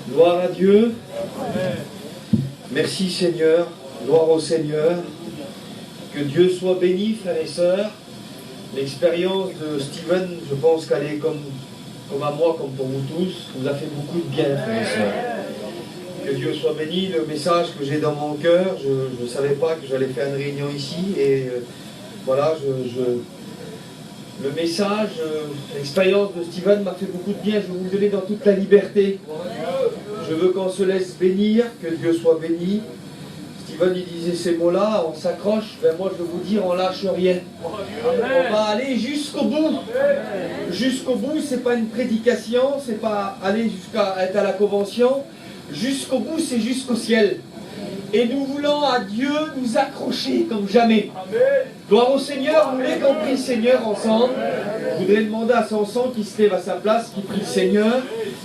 Gloire à Dieu. Merci Seigneur. Gloire au Seigneur. Que Dieu soit béni, frères et sœurs. L'expérience de Steven, je pense qu'elle est comme à moi, comme pour vous tous, vous a fait beaucoup de bien, frères et sœurs. Que Dieu soit béni. Le message que j'ai dans mon cœur, je ne savais pas que j'allais faire une réunion ici. Et voilà, le message, l'expérience de Steven m'a fait beaucoup de bien. Je vais vous le donner dans toute la liberté. Je veux qu'on se laisse bénir, que Dieu soit béni. Steven, il disait ces mots-là, on s'accroche. Ben moi, je veux vous dire, on lâche rien. On va aller jusqu'au bout. Jusqu'au bout, c'est pas une prédication, c'est pas aller jusqu'à être à la convention. Jusqu'au bout, c'est jusqu'au ciel. Et nous voulons à Dieu nous accrocher comme jamais. Gloire au Seigneur, nous l'avons compris le Seigneur ensemble. Je voudrais demander à Samson qui se lève à sa place, qui prie le Seigneur.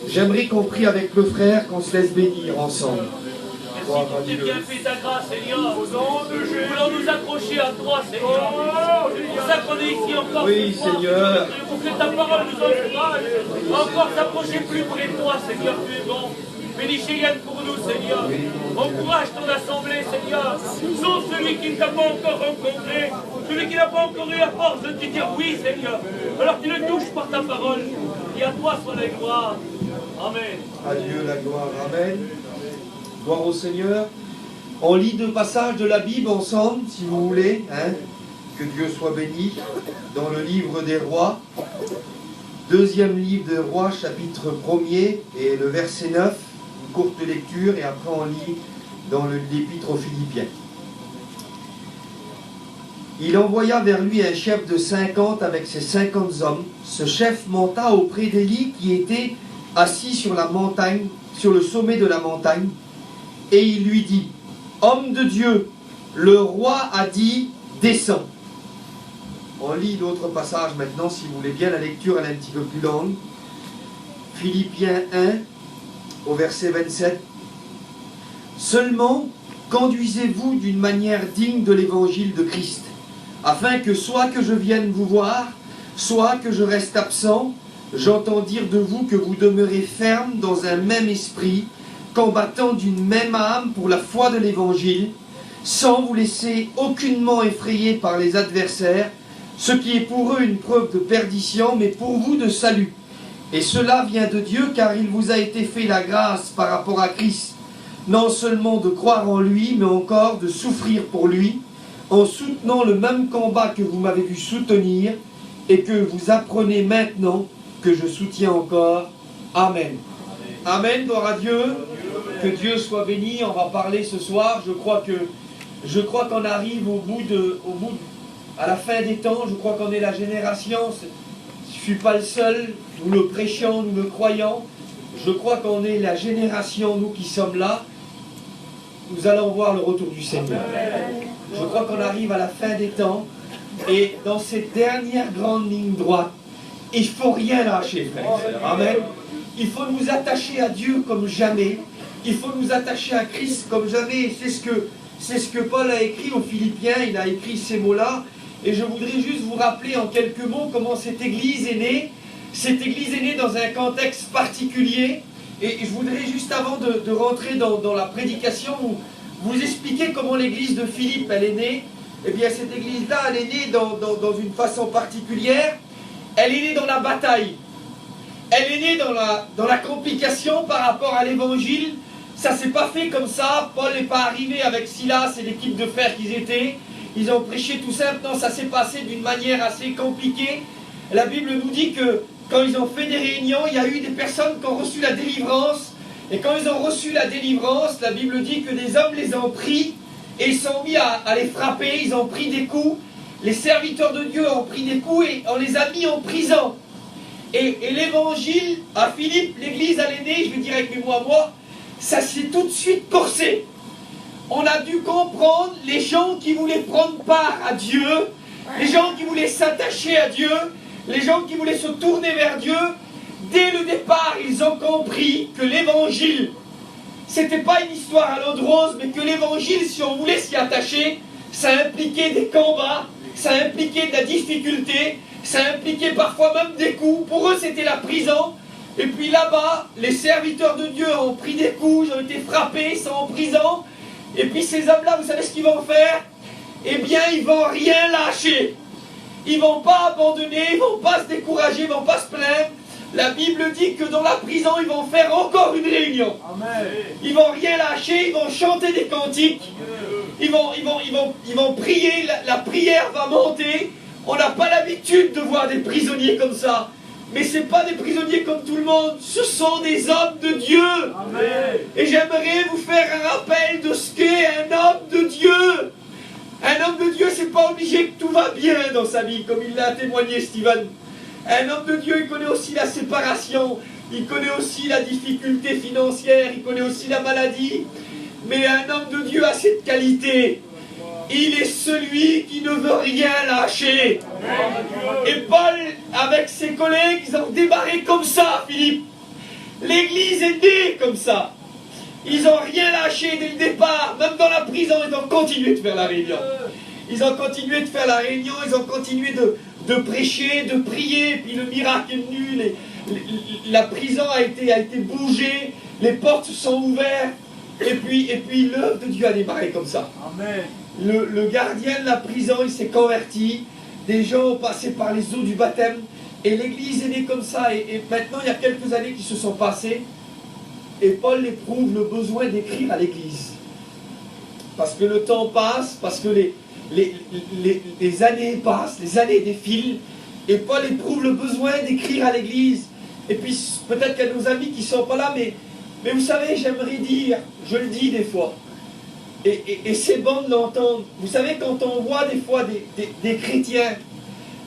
J'aimerais qu'on prie avec le frère, qu'on se laisse bénir ensemble. Merci pour tes bienfaits, ta grâce, Seigneur. Nous voulons nous accrocher à toi, Seigneur. C'est pour ça qu'on est ici encore. Oui, Seigneur. Pour que ta parole nous encourage. Encore s'approcher plus près de toi, Seigneur. Tu es bon. Bénis Cheyenne pour nous, Seigneur. Encourage ton assemblée, Seigneur. Sauve celui qui ne t'a pas encore rencontré. Celui qui n'a pas encore eu la force de te dire oui, Seigneur. Alors tu le touches par ta parole. Et à toi soit la gloire. Amen. À Dieu la gloire. Amen. Gloire au Seigneur. On lit deux passages de la Bible ensemble, si vous voulez. Hein. Que Dieu soit béni. Dans le livre des rois. Deuxième livre des rois, chapitre 1er, et le verset 9. Une courte lecture, et après on lit dans l'épître aux Philippiens. Il envoya vers lui un chef de 50 avec ses 50 hommes. Ce chef monta auprès d'Élie qui était assis sur la montagne, sur le sommet de la montagne, et il lui dit: Homme de Dieu, le roi a dit, descends. On lit d'autres passages maintenant, si vous voulez bien. La lecture elle est un petit peu plus longue. Philippiens 1, au verset 27. Seulement, conduisez-vous d'une manière digne de l'évangile de Christ, afin que soit que je vienne vous voir, soit que je reste absent, j'entends dire de vous que vous demeurez ferme dans un même esprit, combattant d'une même âme pour la foi de l'évangile, sans vous laisser aucunement effrayer par les adversaires, ce qui est pour eux une preuve de perdition, mais pour vous de salut. Et cela vient de Dieu, car il vous a été fait la grâce par rapport à Christ, non seulement de croire en lui, mais encore de souffrir pour lui, en soutenant le même combat que vous m'avez vu soutenir, et que vous apprenez maintenant que je soutiens encore. Amen. Amen, gloire à Dieu. Que Dieu soit béni. On va parler ce soir. Je crois qu'on arrive à la fin des temps. Je crois qu'on est la génération. Je ne suis pas le seul. Nous le prêchons, nous le croyons. Je crois qu'on est la génération, nous qui sommes là. Nous allons voir le retour du Seigneur. Je crois qu'on arrive à la fin des temps. Et dans cette dernière grande ligne droite, il ne faut rien lâcher, frères et sœurs. Amen. Il faut nous attacher à Dieu comme jamais. Il faut nous attacher à Christ comme jamais. C'est ce que Paul a écrit aux Philippiens. Il a écrit ces mots-là. Et je voudrais juste vous rappeler en quelques mots comment cette église est née. Cette église est née dans un contexte particulier. Et je voudrais juste avant de rentrer dans la prédication, vous expliquer comment l'église de Philippe, elle est née. Eh bien, cette église-là, elle est née dans une façon particulière. Elle est née dans la bataille. Elle est née dans la complication par rapport à l'évangile. Ça ne s'est pas fait comme ça. Paul n'est pas arrivé avec Silas et l'équipe de fer qu'ils étaient. Ils ont prêché tout simple. Non, ça s'est passé d'une manière assez compliquée. La Bible nous dit que quand ils ont fait des réunions, il y a eu des personnes qui ont reçu la délivrance. Et quand ils ont reçu la délivrance, la Bible dit que des hommes les ont pris et ils sont mis à les frapper. Ils ont pris des coups. Les serviteurs de Dieu ont pris des coups et on les a mis en prison. Et l'évangile à Philippe, l'église à l'aîné, je vais dire avec mes mots à moi, ça s'est tout de suite corsé. On a dû comprendre les gens qui voulaient prendre part à Dieu, les gens qui voulaient s'attacher à Dieu, les gens qui voulaient se tourner vers Dieu. Dès le départ, ils ont compris que l'évangile, c'était pas une histoire à l'eau de rose, mais que l'évangile, si on voulait s'y attacher, ça impliquait des combats, ça impliquait de la difficulté, ça impliquait parfois même des coups. Pour eux, c'était la prison. Et puis là-bas, les serviteurs de Dieu ont pris des coups, ils ont été frappés, ils sont en prison. Et puis ces hommes-là, vous savez ce qu'ils vont faire? Eh bien, ils vont rien lâcher. Ils vont pas abandonner, ils vont pas se décourager, ils vont pas se plaindre. La Bible dit que dans la prison, ils vont faire encore une réunion. Amen. Ils vont rien lâcher, ils vont chanter des cantiques. Ils vont prier, la prière va monter. On n'a pas l'habitude de voir des prisonniers comme ça. Mais ce n'est pas des prisonniers comme tout le monde, ce sont des hommes de Dieu. Amen. Et j'aimerais vous faire un rappel de ce qu'est un homme de Dieu. Un homme de Dieu, c'est pas obligé que tout va bien dans sa vie, comme il l'a témoigné Steven. Un homme de Dieu, il connaît aussi la séparation, il connaît aussi la difficulté financière, il connaît aussi la maladie. Mais un homme de Dieu a cette qualité. Il est celui qui ne veut rien lâcher. Et Paul, avec ses collègues, ils ont démarré comme ça, Philippe. L'église est née comme ça. Ils n'ont rien lâché dès le départ. Même dans la prison, ils ont continué de faire la réunion. Ils ont continué de faire la réunion, ils ont continué de prêcher, de prier. Et puis le miracle est venu, la prison a été bougée, les portes se sont ouvertes. Et puis l'œuvre de Dieu a démarré comme ça. Amen. Le gardien de la prison, il s'est converti. Des gens ont passé par les eaux du baptême. Et l'église est née comme ça. Et maintenant, il y a quelques années qui se sont passées. Et Paul éprouve le besoin d'écrire à l'église. Parce que le temps passe, parce que les années passent, les années défilent. Et Paul éprouve le besoin d'écrire à l'église. Et puis peut-être qu'il y a nos amis qui ne sont pas là, mais vous savez, j'aimerais dire, je le dis des fois, et c'est bon de l'entendre. Vous savez, quand on voit des fois des chrétiens,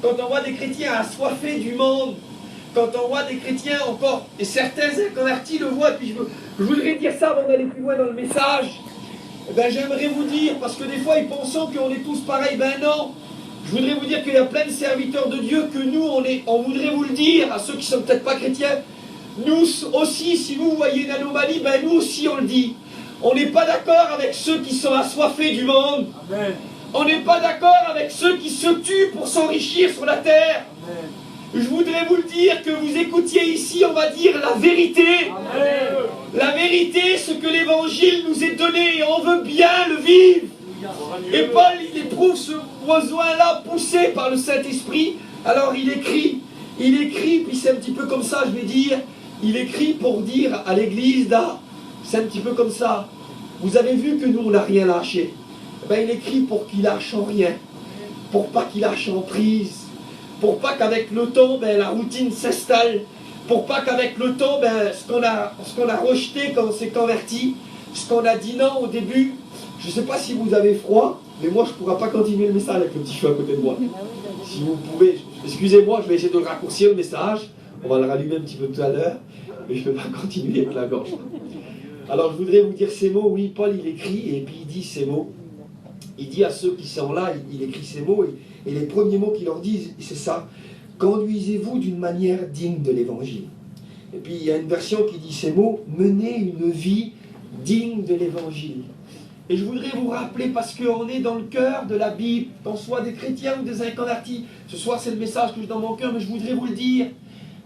quand on voit des chrétiens assoiffés du monde, quand on voit des chrétiens encore, et certains inconvertis le voient, et puis je voudrais dire ça avant d'aller plus loin dans le message, ben j'aimerais vous dire, parce que des fois ils pensent qu'on est tous pareils, ben non, je voudrais vous dire qu'il y a plein de serviteurs de Dieu que nous, on voudrait vous le dire, à ceux qui ne sont peut-être pas chrétiens, nous aussi, si vous voyez une anomalie, ben nous aussi on le dit. On n'est pas d'accord avec ceux qui sont assoiffés du monde. Amen. On n'est pas d'accord avec ceux qui se tuent pour s'enrichir sur la terre. Amen. Je voudrais vous le dire, que vous écoutiez ici, on va dire la vérité. Amen. La vérité, ce que l'évangile nous est donné, et on veut bien le vivre. Et Paul, il éprouve ce besoin-là poussé par le Saint-Esprit. Alors il écrit, puis c'est un petit peu comme ça, je vais dire, il écrit pour dire à l'église là, c'est un petit peu comme ça. Vous avez vu que nous, on n'a rien lâché. Ben, il écrit pour qu'il lâche en rien, pour pas qu'il lâche en prise, pour pas qu'avec le temps, ben, la routine s'installe, pour pas qu'avec le temps, ben, ce qu'on a rejeté quand on s'est converti, ce qu'on a dit non au début, je ne sais pas si vous avez froid, mais moi je ne pourrai pas continuer le message avec le petit feu à côté de moi. Si vous pouvez, excusez-moi, je vais essayer de le raccourcir le message, on va le rallumer un petit peu tout à l'heure, mais je ne peux pas continuer avec la gorge. Alors je voudrais vous dire ces mots, oui, Paul il écrit, et puis il dit ces mots. Il dit à ceux qui sont là, il écrit ces mots, et les premiers mots qu'il leur dit, c'est ça. Conduisez-vous d'une manière digne de l'évangile. Et puis il y a une version qui dit ces mots, menez une vie digne de l'évangile. Et je voudrais vous rappeler, parce qu'on est dans le cœur de la Bible, qu'on soit des chrétiens ou des inconvertis. Ce soir c'est le message que j'ai dans mon cœur, mais je voudrais vous le dire.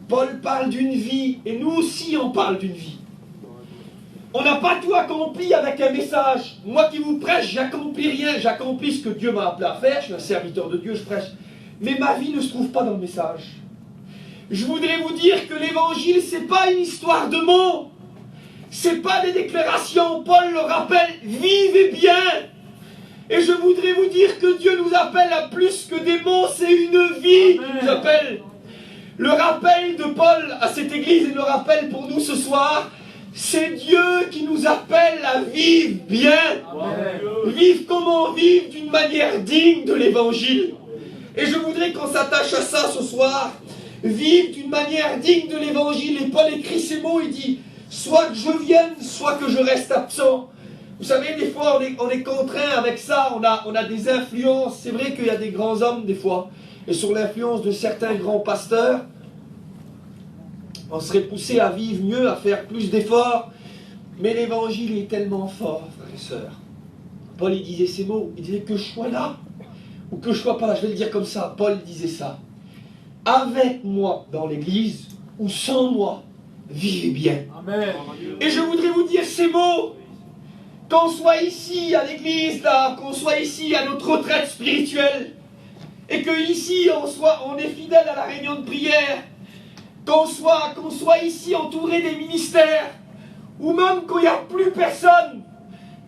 Paul parle d'une vie, et nous aussi on parle d'une vie. On n'a pas tout accompli avec un message. Moi qui vous prêche, j'accomplis rien. J'accomplis ce que Dieu m'a appelé à faire. Je suis un serviteur de Dieu, je prêche. Mais ma vie ne se trouve pas dans le message. Je voudrais vous dire que l'évangile, c'est pas une histoire de mots. C'est pas des déclarations. Paul le rappelle, vivez bien. Et je voudrais vous dire que Dieu nous appelle à plus que des mots. C'est une vie qu'il nous appelle. Le rappel de Paul à cette église et le rappel pour nous ce soir, c'est Dieu qui nous appelle à vivre bien. Amen. Vivre comment? Vivre d'une manière digne de l'évangile. Et je voudrais qu'on s'attache à ça ce soir. Vivre d'une manière digne de l'évangile. Et Paul écrit ces mots, il dit, soit que je vienne, soit que je reste absent. Vous savez, des fois on est contraint avec ça, on a des influences. C'est vrai qu'il y a des grands hommes des fois. Et sur l'influence de certains grands pasteurs, on serait poussé à vivre mieux, à faire plus d'efforts. Mais l'évangile est tellement fort, frères et sœurs. Paul, il disait ces mots. Il disait que je sois là ou que je sois pas là. Je vais le dire comme ça. Paul disait ça. Avec moi dans l'église ou sans moi, vivez bien. Amen. Et je voudrais vous dire ces mots, qu'on soit ici à l'église, là, qu'on soit ici à notre retraite spirituelle, et que ici on est fidèle à la réunion de prière, qu'on soit ici entouré des ministères, ou même qu'il n'y a plus personne.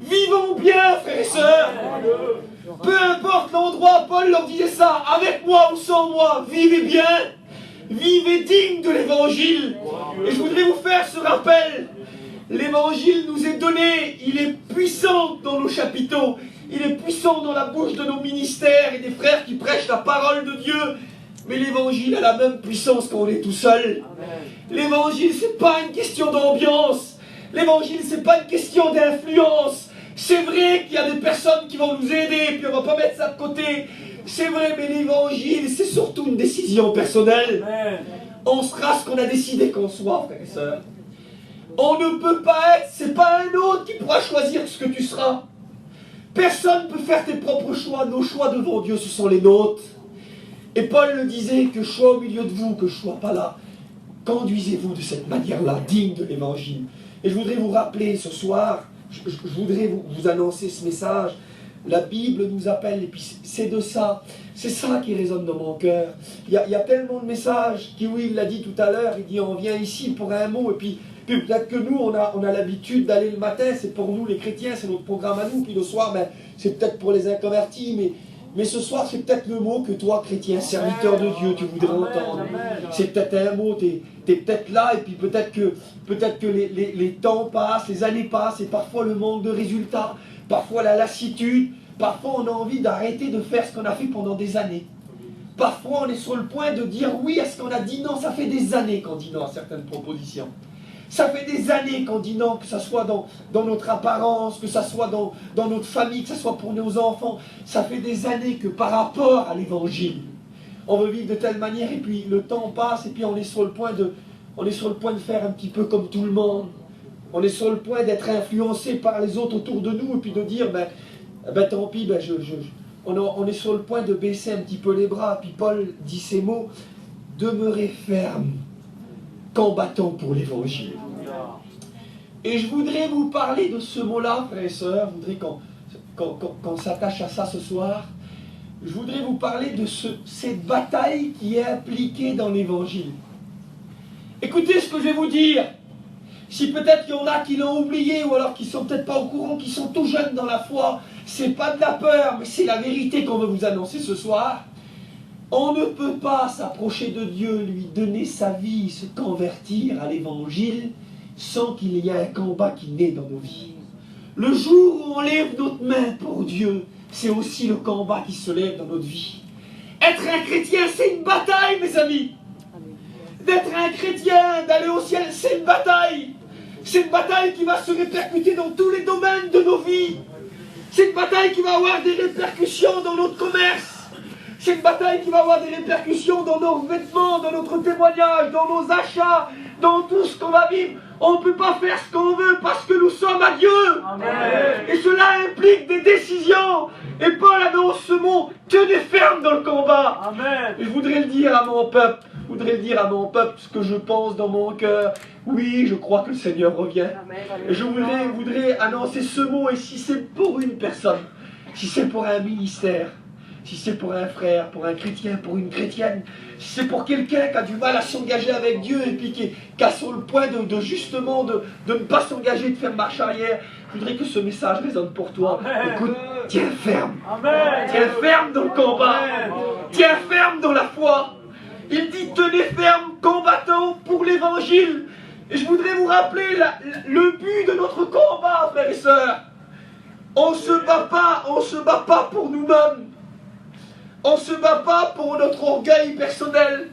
Vivons bien, frères et sœurs. Peu importe l'endroit, Paul leur disait ça, avec moi ou sans moi, vivez bien, vivez digne de l'évangile. Et je voudrais vous faire ce rappel. L'évangile nous est donné, il est puissant dans nos chapiteaux, il est puissant dans la bouche de nos ministères et des frères qui prêchent la parole de Dieu. Mais l'évangile a la même puissance quand on est tout seul. L'évangile, c'est pas une question d'ambiance. L'évangile, c'est pas une question d'influence. C'est vrai qu'il y a des personnes qui vont nous aider, puis on va pas mettre ça de côté. C'est vrai, mais l'évangile, c'est surtout une décision personnelle. On sera ce qu'on a décidé qu'on soit, frères et sœurs. On ne peut pas être, c'est pas un autre qui pourra choisir ce que tu seras. Personne ne peut faire tes propres choix. Nos choix devant Dieu, ce sont les nôtres. Et Paul le disait, que je sois au milieu de vous, que je ne sois pas là. Conduisez-vous de cette manière-là, digne de l'évangile. Et je voudrais vous rappeler ce soir, je voudrais vous annoncer ce message. La Bible nous appelle, et puis c'est de ça, c'est ça qui résonne dans mon cœur. Il y a tellement de messages, qui oui, il l'a dit tout à l'heure, il dit on vient ici pour un mot, et puis peut-être que nous, on a l'habitude d'aller le matin, c'est pour nous les chrétiens, c'est notre programme à nous, puis le soir, ben, c'est peut-être pour les inconvertis, mais ce soir, c'est peut-être le mot que toi, chrétien, serviteur de Dieu, tu voudrais entendre. C'est peut-être un mot, tu es peut-être là, et puis peut-être que les temps passent, les années passent, et parfois le manque de résultats, parfois la lassitude, parfois on a envie d'arrêter de faire ce qu'on a fait pendant des années. Parfois on est sur le point de dire oui à ce qu'on a dit non, ça fait des années qu'on dit non à certaines propositions. Ça fait des années qu'on dit non, que ce soit dans notre apparence, que ce soit dans notre famille, que ce soit pour nos enfants. Ça fait des années que par rapport à l'évangile, on veut vivre de telle manière, et puis le temps passe, et puis on est sur le point de faire un petit peu comme tout le monde. On est sur le point d'être influencé par les autres autour de nous, et puis de dire, tant pis, on est sur le point de baisser un petit peu les bras. Puis Paul dit ces mots, demeurez ferme, combattons pour l'évangile. Et je voudrais vous parler de ce mot-là, frères et sœurs. Je voudrais qu'on s'attache à ça ce soir. Je voudrais vous parler de cette bataille qui est impliquée dans l'évangile. Écoutez ce que je vais vous dire. Si peut-être qu'il y en a qui l'ont oublié, ou alors qui sont peut-être pas au courant, qui sont tout jeunes dans la foi, c'est pas de la peur, mais c'est la vérité qu'on veut vous annoncer ce soir. On ne peut pas s'approcher de Dieu, lui donner sa vie, se convertir à l'évangile, sans qu'il y ait un combat qui naît dans nos vies. Le jour où on lève notre main pour Dieu, c'est aussi le combat qui se lève dans notre vie. Être un chrétien, c'est une bataille, mes amis. D'être un chrétien, d'aller au ciel, c'est une bataille. C'est une bataille qui va se répercuter dans tous les domaines de nos vies. C'est une bataille qui va avoir des répercussions dans notre commerce. C'est une bataille qui va avoir des répercussions dans nos vêtements, dans notre témoignage, dans nos achats, dans tout ce qu'on va vivre. On ne peut pas faire ce qu'on veut parce que nous sommes à Dieu. Amen. Et cela implique des décisions. Et Paul annonce ce mot, tenez ferme dans le combat. Amen. Et je voudrais le dire à mon peuple. Je voudrais le dire à mon peuple ce que je pense dans mon cœur. Oui, je crois que le Seigneur revient. Amen. Et je voudrais annoncer ce mot. Et si c'est pour une personne, si c'est pour un ministère, si c'est pour un frère, pour un chrétien, pour une chrétienne, si c'est pour quelqu'un qui a du mal à s'engager avec Dieu et puis qui a sur le point justement de ne pas s'engager, de faire marche arrière, je voudrais que ce message résonne pour toi. Amen. Écoute, tiens ferme. Amen. Tiens ferme dans le combat. Amen. Tiens ferme dans la foi. Il dit tenez ferme, combattons pour l'évangile. Et je voudrais vous rappeler le but de notre combat, frères et sœurs. On ne se bat pas pour nous-mêmes. On ne se bat pas pour notre orgueil personnel.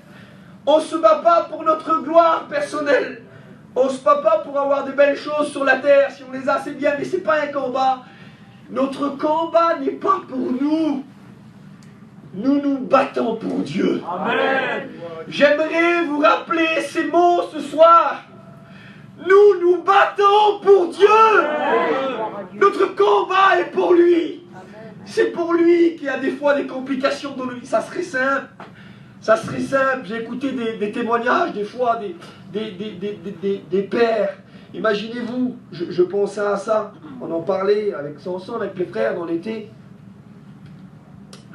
On ne se bat pas pour notre gloire personnelle. On ne se bat pas pour avoir de belles choses sur la terre. Si on les a, c'est bien, mais ce n'est pas un combat. Notre combat n'est pas pour nous. Nous nous battons pour Dieu. Amen. J'aimerais vous rappeler ces mots ce soir. Nous nous battons pour Dieu. Amen. Notre combat est pour lui. C'est pour lui qu'il y a des fois des complications dans nos vies. Ça serait simple. Ça serait simple, j'ai écouté des témoignages des fois, des pères. Imaginez-vous, je pensais à ça, on en parlait avec Samson, avec les frères dans l'été.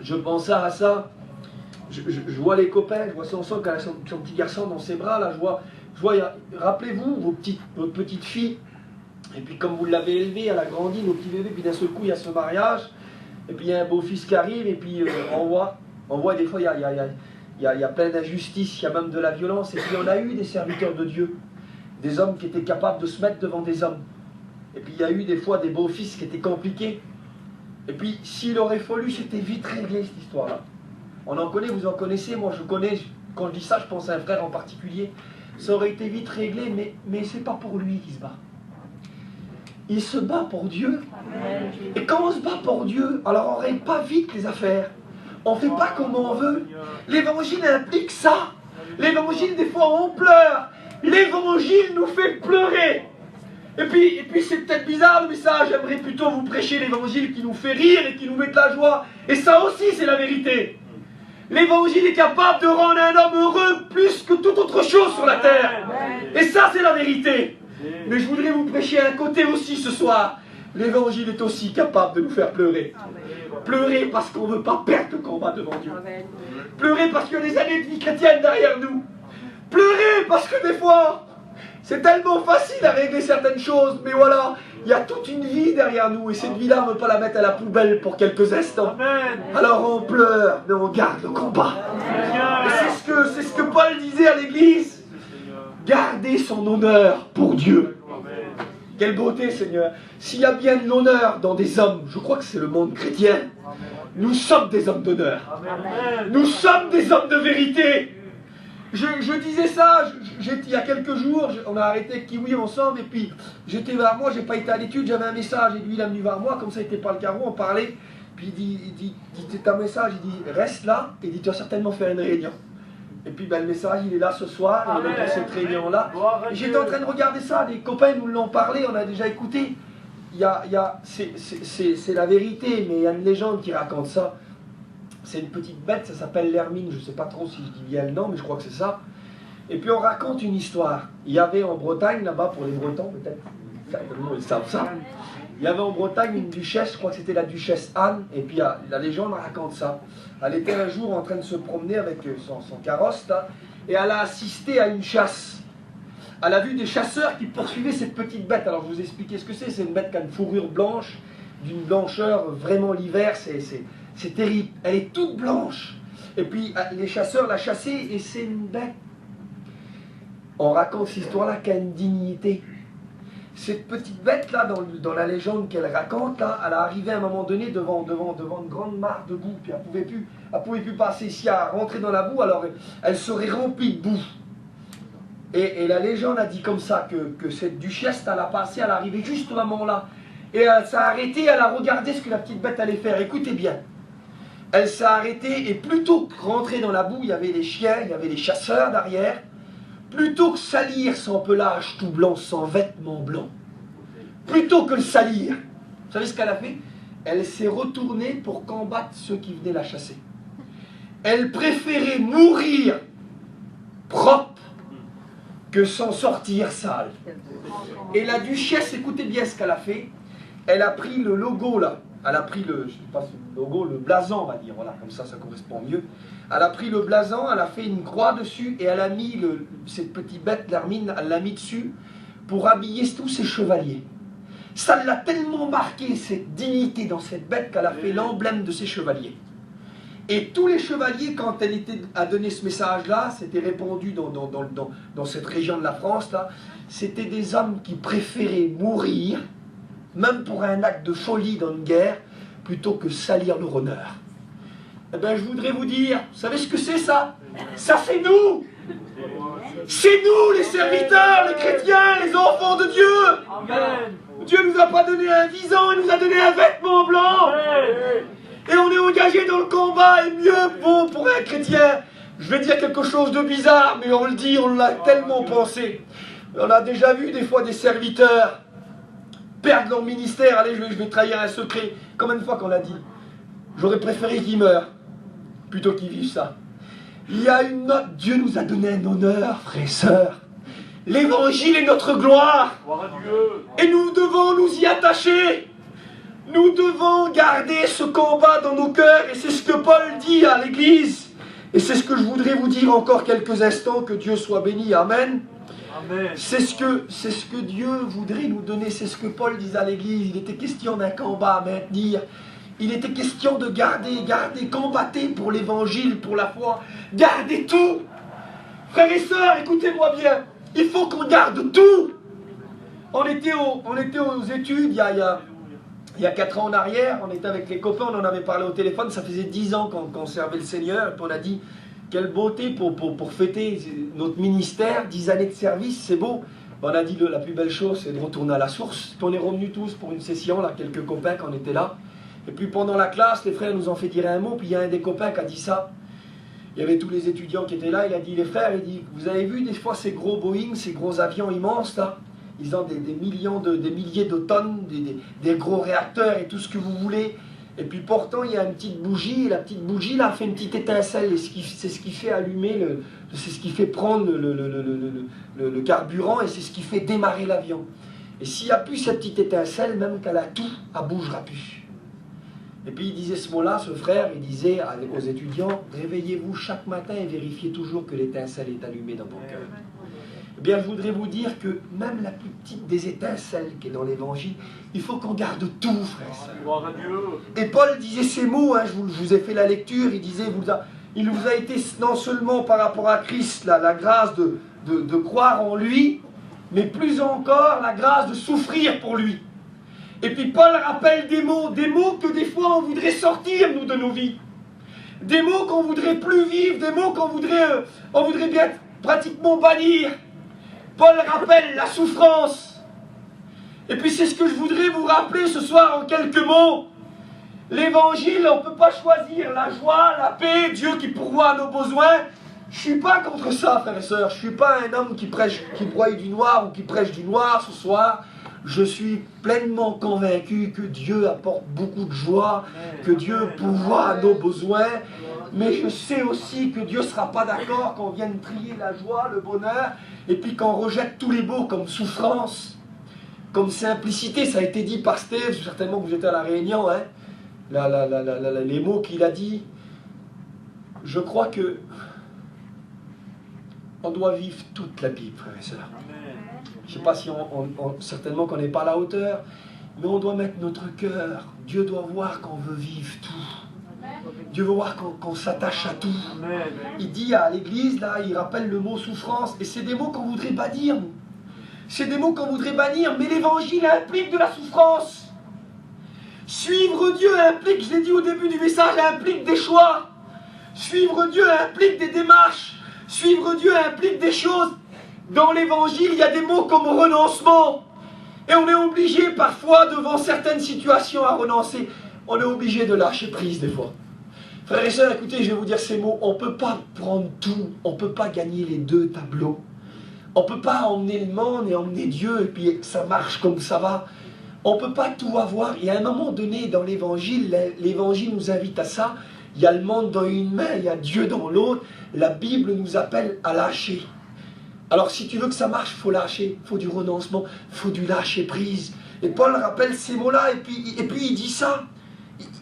Je pensais à ça. Je vois les copains, je vois Samson qui a son petit garçon dans ses bras, là, je vois rappelez-vous, votre petite fille, et puis comme vous l'avez élevée, elle a grandi, nos petits bébés, puis d'un seul coup, il y a ce mariage, et puis il y a un beau-fils qui arrive, et puis on voit des fois, il y a plein d'injustices, il y a même de la violence, et puis on a eu des serviteurs de Dieu, des hommes qui étaient capables de se mettre devant des hommes, et puis il y a eu des fois des beaux-fils qui étaient compliqués, et puis s'il aurait fallu, c'était vite réglé cette histoire-là. On en connaît, vous en connaissez, moi je connais, quand je dis ça, je pense à un frère en particulier. Ça aurait été vite réglé, mais c'est pas pour lui qu'il se bat. Il se bat pour Dieu. Et quand on se bat pour Dieu, alors on règle pas vite les affaires. On fait pas comme on veut. L'évangile implique ça. L'évangile, des fois, on pleure. L'évangile nous fait pleurer. Et puis c'est peut-être bizarre le message, j'aimerais plutôt vous prêcher l'évangile qui nous fait rire et qui nous met de la joie. Et ça aussi, c'est la vérité. L'évangile est capable de rendre un homme heureux plus que toute autre chose sur la terre. Et ça, c'est la vérité. Mais je voudrais vous prêcher un côté aussi ce soir. L'évangile est aussi capable de nous faire pleurer. Pleurer parce qu'on ne veut pas perdre le combat devant Dieu. Pleurer parce qu'il y a des années de vie chrétienne derrière nous. Pleurer parce que des fois, c'est tellement facile à régler certaines choses. Mais voilà, il y a toute une vie derrière nous. Et cette vie-là, on ne veut pas la mettre à la poubelle pour quelques instants. Alors on pleure, mais on garde le combat. Et c'est ce que Paul disait à l'église. Gardez son honneur pour Dieu. Quelle beauté, Seigneur. S'il y a bien de l'honneur dans des hommes, je crois que c'est le monde chrétien. Nous sommes des hommes d'honneur. Nous sommes des hommes de vérité. Je disais ça, il y a quelques jours, on a arrêté Kiwi ensemble, et puis j'étais vers moi, j'ai pas été à l'étude, j'avais un message, et lui il est venu vers moi, comme ça il n'était pas le carreau, on parlait, puis il dit c'est un message, il dit reste là, et il dit tu vas certainement faire une réunion. Et puis le message il est là ce soir, il est dans cette réunion-là. Et j'étais en train de regarder ça, des copains nous l'ont parlé, on a déjà écouté. C'est la vérité, mais il y a une légende qui raconte ça. C'est une petite bête, ça s'appelle l'hermine, je ne sais pas trop si je dis bien le nom, mais je crois que c'est ça. Et puis on raconte une histoire. Il y avait en Bretagne, là-bas, pour les Bretons peut-être, ils savent ça. Il y avait en Bretagne une duchesse, je crois que c'était la duchesse Anne, et puis la légende raconte ça. Elle était un jour en train de se promener avec son carrosse, là, et elle a assisté à une chasse. Elle a vu des chasseurs qui poursuivaient cette petite bête. Alors je vais vous expliquer ce que c'est. C'est une bête qui a une fourrure blanche, d'une blancheur vraiment l'hiver, c'est terrible. Elle est toute blanche. Et puis les chasseurs la chassaient et c'est une bête. On raconte cette histoire-là qui a une dignité. Cette petite bête-là, dans la légende qu'elle raconte, là, elle est arrivée à un moment donné devant une grande mare de boue. Puis elle pouvait plus passer. Si elle rentrait dans la boue, alors elle serait remplie de boue. Et la légende a dit comme ça que cette duchesse, elle a passé, elle est arrivée juste au moment-là. Et elle s'est arrêtée, elle a regardé ce que la petite bête allait faire. Écoutez bien. Elle s'est arrêtée et plutôt que rentrer dans la boue, il y avait les chiens, il y avait les chasseurs derrière. Plutôt que salir son pelage tout blanc, son vêtement blanc, plutôt que le salir, vous savez ce qu'elle a fait? Elle s'est retournée pour combattre ceux qui venaient la chasser. Elle préférait mourir propre que s'en sortir sale. Et la duchesse, écoutez bien ce qu'elle a fait. Elle a pris le logo là. Elle a pris le, je sais pas, le logo, le blason, on va dire, voilà, comme ça correspond mieux. Elle a pris le blason, elle a fait une croix dessus et elle a mis cette petite bête, l'hermine, elle l'a mis dessus pour habiller tous ses chevaliers. Ça l'a tellement marqué, cette dignité dans cette bête, qu'elle a fait l'emblème de ses chevaliers. Et tous les chevaliers, quand elle a donné ce message-là, c'était répandu dans cette région de la France, là, c'était des hommes qui préféraient mourir, même pour un acte de folie dans une guerre, plutôt que salir leur honneur. Eh bien, je voudrais vous dire, vous savez ce que c'est ça? Ça, c'est nous! C'est nous, les serviteurs, les chrétiens, les enfants de Dieu! Amen. Dieu ne nous a pas donné un vison, il nous a donné un vêtement blanc! Amen. Et on est engagé dans le combat, et mieux vaut pour un chrétien. Je vais dire quelque chose de bizarre, mais on le dit, on l'a tellement pensé. On a déjà vu des fois des serviteurs perdre leur ministère. Allez, je vais trahir un secret. Combien de fois qu'on l'a dit? J'aurais préféré qu'ils meurent plutôt qu'ils vivent ça. Il y a une note, Dieu nous a donné un honneur, frères et sœurs. L'évangile est notre gloire. Et nous devons nous y attacher. Nous devons garder ce combat dans nos cœurs. Et c'est ce que Paul dit à l'église. Et c'est ce que je voudrais vous dire encore quelques instants. Que Dieu soit béni. Amen. C'est ce que Dieu voudrait nous donner. C'est ce que Paul disait à l'église. Il était question d'un combat à maintenir. Il était question de garder, combattez pour l'évangile, pour la foi. Gardez tout. Frères et sœurs, écoutez-moi bien. Il faut qu'on garde tout. On était aux études il y a 4 ans en arrière. On était avec les copains, on en avait parlé au téléphone. Ça faisait 10 ans qu'on servait le Seigneur. Et puis on a dit, quelle beauté pour fêter notre ministère. 10 années de service, c'est beau. On a dit, la plus belle chose, c'est de retourner à la source. Puis on est revenus tous pour une session, là, quelques copains quand on était là. Et puis pendant la classe, les frères nous ont fait dire un mot. Puis il y a un des copains qui a dit ça. Il y avait tous les étudiants qui étaient là, il a dit, les frères, il dit, vous avez vu des fois ces gros Boeing, ces gros avions immenses là, ils ont des milliers de tonnes, des gros réacteurs et tout ce que vous voulez. Et puis pourtant, il y a une petite bougie, et la petite bougie là fait une petite étincelle, et c'est ce qui fait allumer, c'est ce qui fait prendre le carburant, et c'est ce qui fait démarrer l'avion. Et s'il n'y a plus cette petite étincelle, même qu'elle a tout, elle ne bougera plus. Et puis il disait ce mot-là, ce frère, il disait aux étudiants, réveillez-vous chaque matin et vérifiez toujours que l'étincelle est allumée dans ton cœur. Eh bien, je voudrais vous dire que même la plus petite des étincelles qui est dans l'évangile, il faut qu'on garde tout, frère. Et Paul disait ces mots, hein, je vous ai fait la lecture, il disait, il vous a été non seulement par rapport à Christ, la grâce de croire en lui, mais plus encore la grâce de souffrir pour lui. Et puis Paul rappelle des mots que des fois on voudrait sortir, nous, de nos vies. Des mots qu'on voudrait plus vivre, des mots qu'on voudrait bien pratiquement bannir. Paul rappelle la souffrance. Et puis c'est ce que je voudrais vous rappeler ce soir en quelques mots. L'évangile, on ne peut pas choisir la joie, la paix, Dieu qui pourvoit à nos besoins. Je ne suis pas contre ça, frères et sœurs. Je ne suis pas un homme qui broye du noir ou qui prêche du noir ce soir. Je suis pleinement convaincu que Dieu apporte beaucoup de joie, que Dieu pourvoit à nos besoins, mais je sais aussi que Dieu ne sera pas d'accord qu'on vienne trier la joie, le bonheur, et puis qu'on rejette tous les mots comme souffrance, comme simplicité. Ça a été dit par Steve, certainement que vous étiez à la réunion, hein, les mots qu'il a dit. Je crois que on doit vivre toute la Bible, frères et sœurs. Je ne sais pas si certainement qu'on n'est pas à la hauteur, mais on doit mettre notre cœur. Dieu doit voir qu'on veut vivre tout. Dieu veut voir qu'on s'attache à tout. Il dit à l'église, là, il rappelle le mot souffrance, et c'est des mots qu'on voudrait bannir, nous. C'est des mots qu'on voudrait bannir, mais l'évangile implique de la souffrance. Suivre Dieu implique, je l'ai dit au début du message, implique des choix. Suivre Dieu implique des démarches. Suivre Dieu implique des choses. Dans l'évangile, il y a des mots comme renoncement. Et on est obligé parfois, devant certaines situations, à renoncer. On est obligé de lâcher prise des fois. Frères et sœurs, écoutez, je vais vous dire ces mots. On ne peut pas prendre tout. On ne peut pas gagner les deux tableaux. On ne peut pas emmener le monde et emmener Dieu et puis ça marche comme ça va. On ne peut pas tout avoir. Et à un moment donné, dans l'évangile, l'évangile nous invite à ça. Il y a le monde dans une main, il y a Dieu dans l'autre. La Bible nous appelle à lâcher. Alors si tu veux que ça marche, il faut lâcher, il faut du renoncement, il faut du lâcher prise. Et Paul rappelle ces mots-là, et puis il dit ça.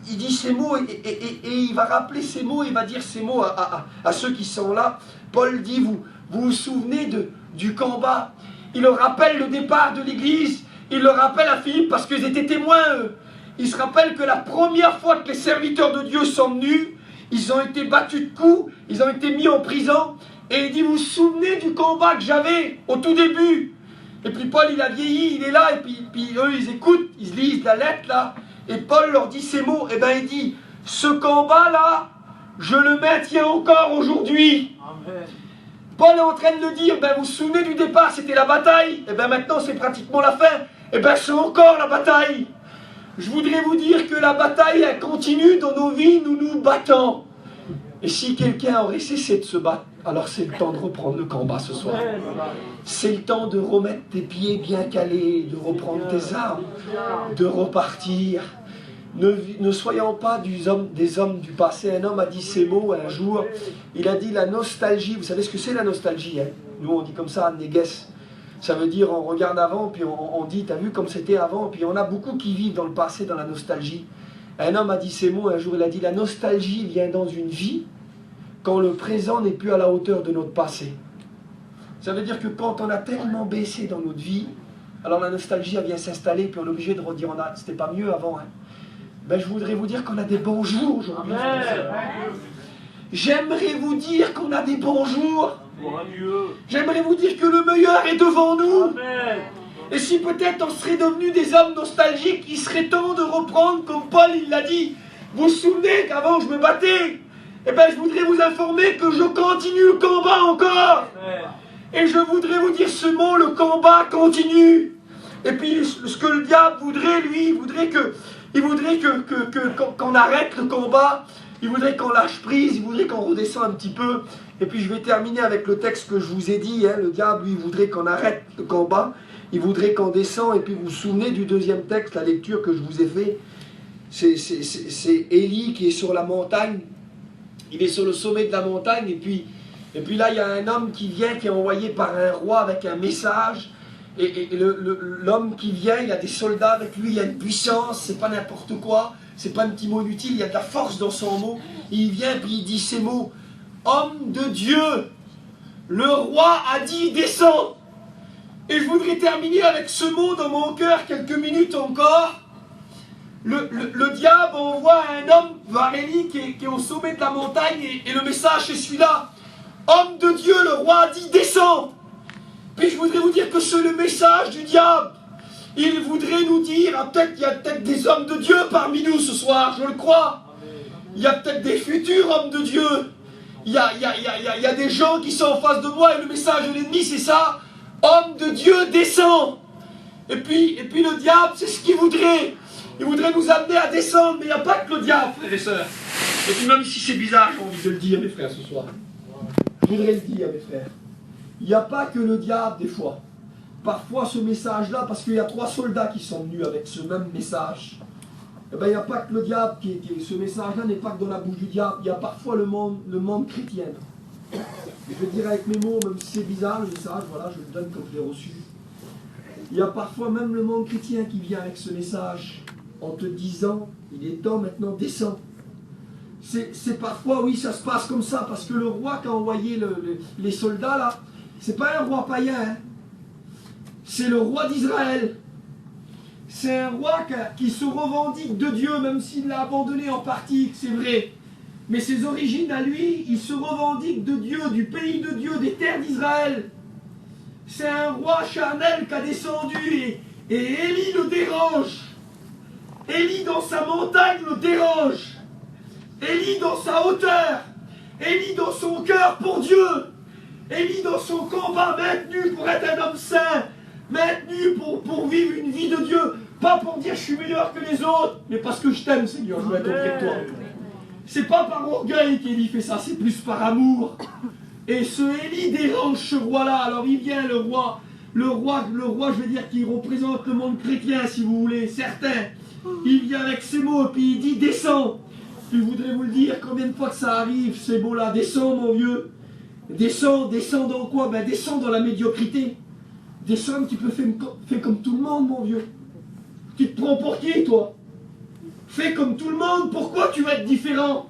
Il dit ces mots, et il va rappeler ces mots, il va dire ces mots à ceux qui sont là. Paul dit, vous vous souvenez du combat. Il leur rappelle le départ de l'église, il le rappelle à Philippe parce qu'ils étaient témoins, eux. Il se rappelle que la première fois que les serviteurs de Dieu sont venus, ils ont été battus de coups, ils ont été mis en prison. Et il dit, vous vous souvenez du combat que j'avais au tout début? Et puis Paul, il a vieilli, il est là, et puis eux, ils écoutent, ils lisent la lettre, là. Et Paul leur dit ces mots, et bien il dit, ce combat-là, je le maintiens encore aujourd'hui. Paul est en train de le dire, ben vous vous souvenez du départ, c'était la bataille. Et bien maintenant, c'est pratiquement la fin. Et bien c'est encore la bataille. Je voudrais vous dire que la bataille, elle continue dans nos vies, nous nous battons. Et si quelqu'un aurait cessé de se battre, alors c'est le temps de reprendre le combat ce soir. C'est le temps de remettre tes pieds bien calés, de reprendre tes armes, de repartir. Ne soyons pas des hommes du passé. Un homme a dit ces mots un jour. Il a dit la nostalgie. Vous savez ce que c'est la nostalgie, hein? Nous on dit comme ça, négues. Ça veut dire on regarde avant, puis on dit, t'as vu comme c'était avant? Puis on a beaucoup qui vivent dans le passé, dans la nostalgie. Un homme a dit ces mots un jour. Il a dit la nostalgie vient dans une vie quand le présent n'est plus à la hauteur de notre passé. Ça veut dire que quand on a tellement baissé dans notre vie, alors la nostalgie elle vient s'installer, puis on est obligé de redire, c'était pas mieux avant. Hein. Ben, je voudrais vous dire qu'on a des bons jours aujourd'hui. J'aimerais vous dire qu'on a des bons jours. J'aimerais vous dire que le meilleur est devant nous. Et si peut-être on serait devenus des hommes nostalgiques, il serait temps de reprendre, comme Paul il l'a dit. Vous vous souvenez qu'avant je me battais? Eh bien je voudrais vous informer que je continue le combat encore. Et je voudrais vous dire ce mot, le combat continue. Et puis ce que le diable voudrait, lui, il voudrait qu'on arrête le combat, il voudrait qu'on lâche prise, il voudrait qu'on redescende un petit peu. Et puis je vais terminer avec le texte que je vous ai dit, hein. Le diable, lui, il voudrait qu'on arrête le combat, il voudrait qu'on descende. Et puis vous vous souvenez du deuxième texte, la lecture que je vous ai fait, c'est Élie qui est sur la montagne, il est sur le sommet de la montagne, et puis là il y a un homme qui vient, qui est envoyé par un roi avec un message. Et l'homme qui vient, il a des soldats avec lui, il y a une puissance, c'est pas n'importe quoi, c'est pas un petit mot inutile, il y a de la force dans son mot. Il vient puis il dit ces mots: homme de Dieu, le roi a dit descends. Et je voudrais terminer avec ce mot dans mon cœur quelques minutes encore. Le diable envoie un homme vers Élie qui est au sommet de la montagne, et le message c'est celui-là: homme de Dieu, le roi a dit descends. Puis je voudrais vous dire que c'est le message du diable. Il voudrait nous dire, il y a peut-être des hommes de Dieu parmi nous ce soir, je le crois. Il y a peut-être des futurs hommes de Dieu. Il y a des gens qui sont en face de moi, et le message de l'ennemi c'est ça: homme de Dieu, descends. Et puis le diable, c'est ce qu'il voudrait. Il voudrait nous amener à descendre, mais il n'y a pas que le diable, frères et sœurs. Et puis même si c'est bizarre, j'ai envie de le dire, mes frères, ce soir. Je voudrais le dire, mes frères. Il n'y a pas que le diable des fois. Parfois ce message-là, parce qu'il y a 3 soldats qui sont venus avec ce même message. Eh bien, il n'y a pas que le diable ce message-là n'est pas que dans la bouche du diable. Il y a parfois le monde chrétien. Et je vais dire avec mes mots, même si c'est bizarre le message, voilà, je le donne comme je l'ai reçu. Il y a parfois même le monde chrétien qui vient avec ce message en te disant, il est temps maintenant, descends. C'est parfois, oui, ça se passe comme ça, parce que le roi qui a envoyé les soldats là, c'est pas un roi païen, hein. C'est le roi d'Israël. C'est un roi qui se revendique de Dieu, même s'il l'a abandonné en partie, c'est vrai. Mais ses origines à lui, il se revendique de Dieu, du pays de Dieu, des terres d'Israël. C'est un roi charnel qui a descendu, et Élie le dérange. Élie dans sa montagne le dérange. Élie dans sa hauteur. Élie dans son cœur pour Dieu. Élie dans son combat, maintenu pour être un homme saint, maintenu pour vivre une vie de Dieu, pas pour dire je suis meilleur que les autres, mais parce que je t'aime, Seigneur, je veux être auprès de toi. C'est pas par orgueil qu'Élie fait ça, c'est plus par amour. Et ce Élie dérange ce roi-là. Alors il vient le roi, je veux dire, qui représente le monde chrétien, si vous voulez, certains. Il vient avec ces mots, et puis il dit descends. Puis je voudrais vous le dire, combien de fois que ça arrive, ces mots-là, descends mon vieux. Descends dans quoi? Ben descends dans la médiocrité. Descends, tu peux faire comme tout le monde, mon vieux. Tu te prends pour qui, toi? Fais comme tout le monde. Pourquoi tu vas être différent?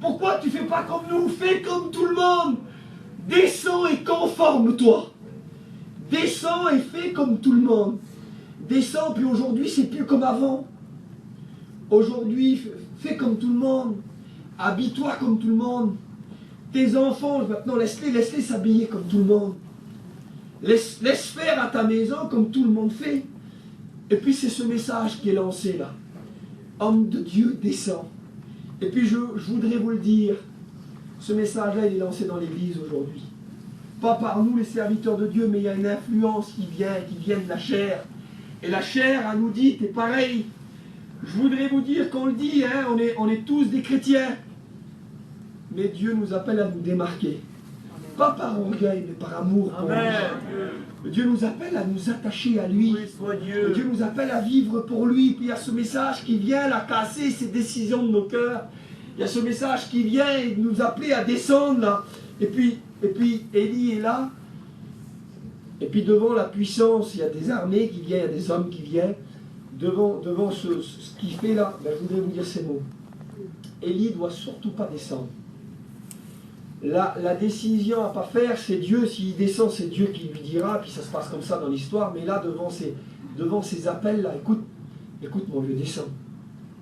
Pourquoi tu fais pas comme nous? Fais comme tout le monde. Descends et conforme-toi. Descends et fais comme tout le monde. Descends, puis aujourd'hui, c'est plus comme avant. Aujourd'hui, fais comme tout le monde. Habille-toi comme tout le monde. Tes enfants, maintenant, laisse-les s'habiller comme tout le monde. Laisse faire à ta maison comme tout le monde fait. Et puis c'est ce message qui est lancé là. Homme de Dieu, descend. Et puis je voudrais vous le dire, ce message-là, il est lancé dans l'Église aujourd'hui. Pas par nous, les serviteurs de Dieu, mais il y a une influence qui vient de la chair. Et la chair, elle nous dit, c'est pareil. Je voudrais vous dire qu'on le dit, hein, on est tous des chrétiens. Mais Dieu nous appelle à nous démarquer. Pas par orgueil, mais par amour pour lui. Dieu nous appelle à nous attacher à lui. Dieu nous appelle à vivre pour lui. Puis il y a ce message qui vient là casser ces décisions de nos cœurs. Il y a ce message qui vient nous appeler à descendre là. Et puis Élie est là. Et puis devant la puissance, il y a des armées qui viennent, il y a des hommes qui viennent. Devant ce qu'il fait là, ben, je voudrais vous dire ces mots. Élie ne doit surtout pas descendre. La décision à ne pas faire, c'est Dieu. S'il descend, c'est Dieu qui lui dira. Puis ça se passe comme ça dans l'histoire. Mais là, devant ces appels là, écoute mon vieux, descends.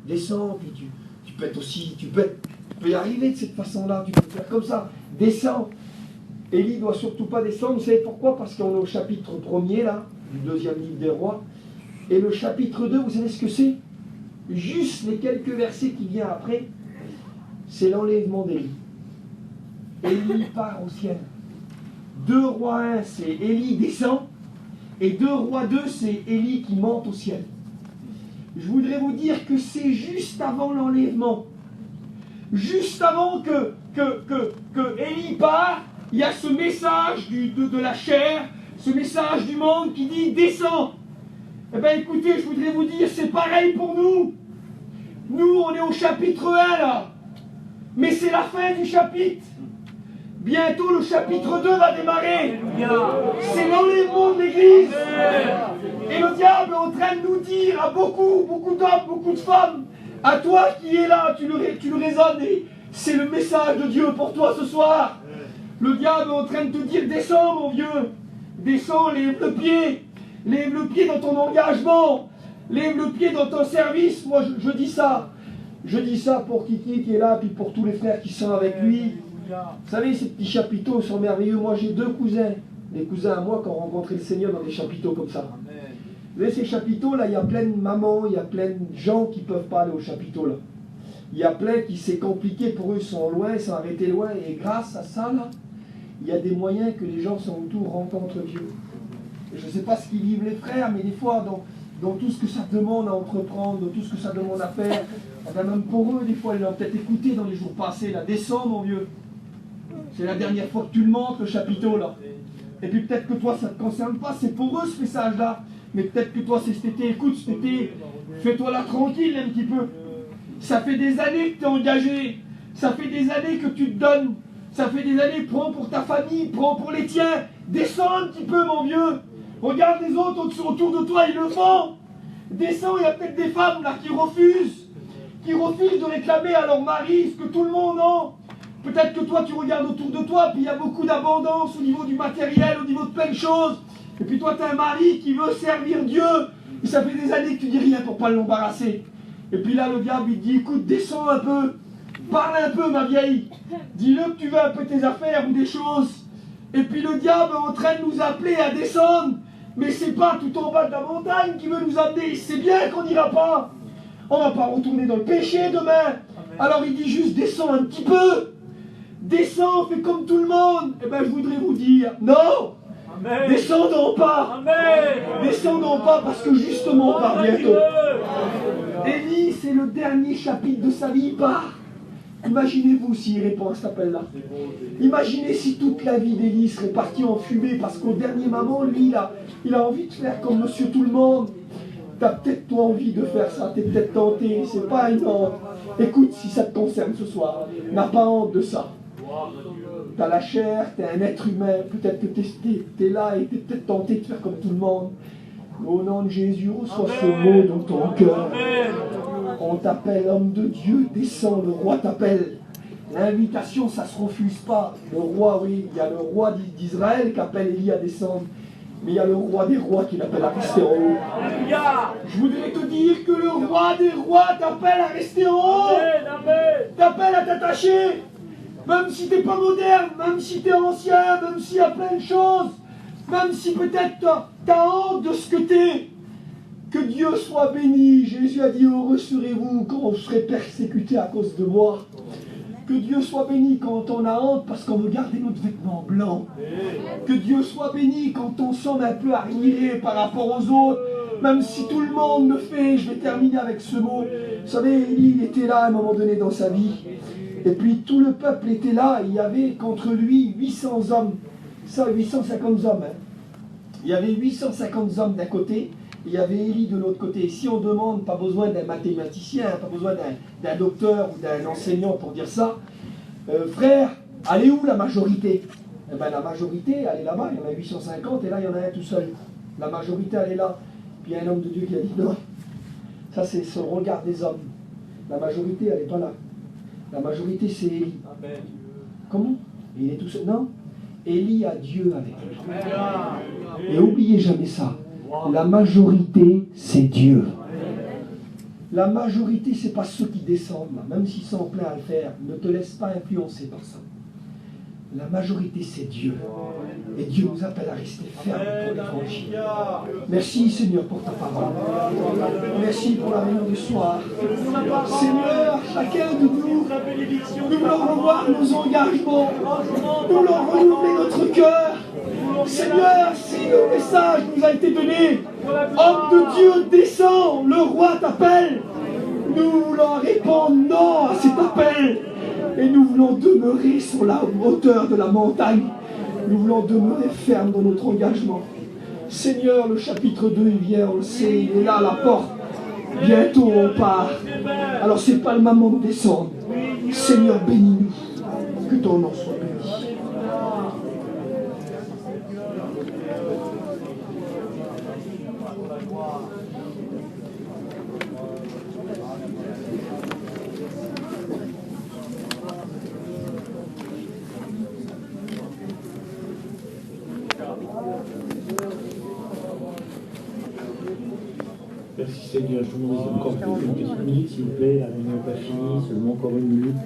Descends, puis tu peux être aussi, tu peux y arriver de cette façon-là. Tu peux faire comme ça. Descends. Élie ne doit surtout pas descendre. Vous savez pourquoi? Parce qu'on est au chapitre 1er là, du 2e livre des rois. Et le chapitre 2, vous savez ce que c'est? Juste les quelques versets qui viennent après, c'est l'enlèvement d'Élie. Élie part au ciel. 2 rois 1, c'est Élie descend. Et 2 rois 2, c'est Élie qui monte au ciel. Je voudrais vous dire que c'est juste avant l'enlèvement. Juste avant que Élie part, il y a ce message de la chair, ce message du monde qui dit « Descends ». Eh bien écoutez, je voudrais vous dire, c'est pareil pour nous. Nous, on est au chapitre 1 là. Mais c'est la fin du chapitre. Bientôt, le chapitre 2 va démarrer. C'est l'enlèvement de l'Église. Et le diable est en train de nous dire à beaucoup d'hommes, beaucoup de femmes, à toi qui es là, tu le raisonnes, et c'est le message de Dieu pour toi ce soir. Le diable est en train de te dire, descends mon vieux. Descends, lève le pied. Lève le pied dans ton engagement. Lève le pied dans ton service. Moi, je dis ça. Je dis ça pour Kiki qui est là, puis pour tous les frères qui sont avec lui. Vous savez, ces petits chapiteaux sont merveilleux. Moi, j'ai 2 cousins. Des cousins à moi qui ont rencontré le Seigneur dans des chapiteaux comme ça. Vous voyez, ces chapiteaux-là, il y a plein de mamans, il y a plein de gens qui ne peuvent pas aller aux chapiteaux là. Il y a plein qui, c'est compliqué pour eux, ils sont loin, ils sont arrêtés loin. Et grâce à ça, là, il y a des moyens que les gens sont autour rencontrent Dieu. Je ne sais pas ce qu'ils vivent les frères, mais des fois, dans tout ce que ça demande à entreprendre, dans tout ce que ça demande à faire, même pour eux, des fois, ils l'ont peut-être écouté dans les jours passés, là, descends mon vieux. C'est la dernière fois que tu le montres, le chapiteau, là. Et puis peut-être que toi, ça ne te concerne pas, c'est pour eux ce message-là. Mais peut-être que toi, c'est cet été, écoute, cet été, fais-toi là tranquille un petit peu. Ça fait des années que tu es engagé, ça fait des années que tu te donnes, ça fait des années, prends pour ta famille, prends pour les tiens, descends un petit peu mon vieux. Regarde les autres autour de toi, ils le font. Descends, il y a peut-être des femmes là qui refusent de réclamer à leur mari ce que tout le monde a. Peut-être que toi tu regardes autour de toi, puis il y a beaucoup d'abondance au niveau du matériel, au niveau de plein de choses. Et puis toi tu as un mari qui veut servir Dieu, et ça fait des années que tu dis rien pour pas l'embarrasser. Et puis là le diable il te dit, écoute, descends un peu, parle un peu ma vieille, dis-le que tu veux un peu tes affaires ou des choses. Et puis le diable est en train de nous appeler à descendre. Mais c'est pas tout en bas de la montagne qui veut nous amener. Il sait bien qu'on n'ira pas. On va pas retourner dans le péché demain. Alors il dit juste descends un petit peu. Descends, fais comme tout le monde. Eh bien je voudrais vous dire, non. Amen. Descendons pas. Amen. Descendons pas parce que justement on part bientôt. Élie, c'est le dernier chapitre de sa vie, il part. Imaginez-vous s'il répond à cet appel-là. Imaginez si toute la vie d'Élie serait partie en fumée parce qu'au dernier moment, lui, là, il a envie de faire comme monsieur tout le monde. Tu as peut-être toi envie de faire ça, tu es peut-être tenté, c'est pas une honte. Écoute, si ça te concerne ce soir, n'as pas honte de ça. Tu as la chair, tu es un être humain, peut-être que tu es là et tu es peut-être tenté de faire comme tout le monde. Au nom de Jésus, reçois ce mot dans ton cœur. On t'appelle homme de Dieu, descends, le roi t'appelle. L'invitation, ça ne se refuse pas. Le roi, oui, il y a le roi d'Israël qui appelle Élie à descendre. Mais il y a le roi des rois qui l'appelle à rester en haut. Je voudrais te dire que le roi des rois t'appelle à rester en haut. T'appelle à t'attacher. Même si tu n'es pas moderne, même si tu es ancien, même s'il y a plein de choses. Même si peut-être tu as honte de ce que tu es. Que Dieu soit béni. Jésus a dit, heureux serez-vous quand vous serez persécutés à cause de moi. Que Dieu soit béni quand on a honte parce qu'on veut garder notre vêtement blanc. Que Dieu soit béni quand on semble un peu arriéré par rapport aux autres. Même si tout le monde le fait, je vais terminer avec ce mot. Vous savez, Élie, il était là à un moment donné dans sa vie. Et puis tout le peuple était là. Il y avait contre lui 800 hommes. Ça, 850 hommes. Hein. Il y avait 850 hommes d'un côté, et il y avait Élie de l'autre côté. Et si on demande, pas besoin d'un mathématicien, pas besoin d'un docteur ou d'un enseignant pour dire ça, frère, elle est où la majorité? Eh bien, la majorité, elle est là-bas, il y en a 850, et là, il y en a un tout seul. La majorité, elle est là. Puis il y a un homme de Dieu qui a dit non. Ça, c'est ce regard des hommes. La majorité, elle n'est pas là. La majorité, c'est Élie. Comment? Il est tout seul. Non. Élie a Dieu avec lui. Et oubliez jamais ça. La majorité, c'est Dieu. La majorité, c'est pas ceux qui descendent, là. Même s'ils sont pleins à le faire. Ne te laisse pas influencer par ça. La majorité, c'est Dieu. Et Dieu nous appelle à rester fermes pour l'évangile. Merci, Seigneur, pour ta parole. Merci pour la réunion du soir. Seigneur, chacun de nous voulons revoir nos engagements. Nous voulons renouveler notre cœur. Seigneur, si le message nous a été donné, homme de Dieu, descends, le roi t'appelle. Nous voulons répondre non à cet appel. Et nous voulons demeurer sur la hauteur de la montagne. Nous voulons demeurer fermes dans notre engagement. Seigneur, le chapitre 2, il vient, on le sait, il est là à la porte. Bientôt on part. Alors c'est pas le moment de descendre. Seigneur, bénis-nous. Que ton nom soit béni. Merci Seigneur, je vous demande encore quelques minutes s'il vous plaît, la réunion n'est pas finie, seulement encore une minute.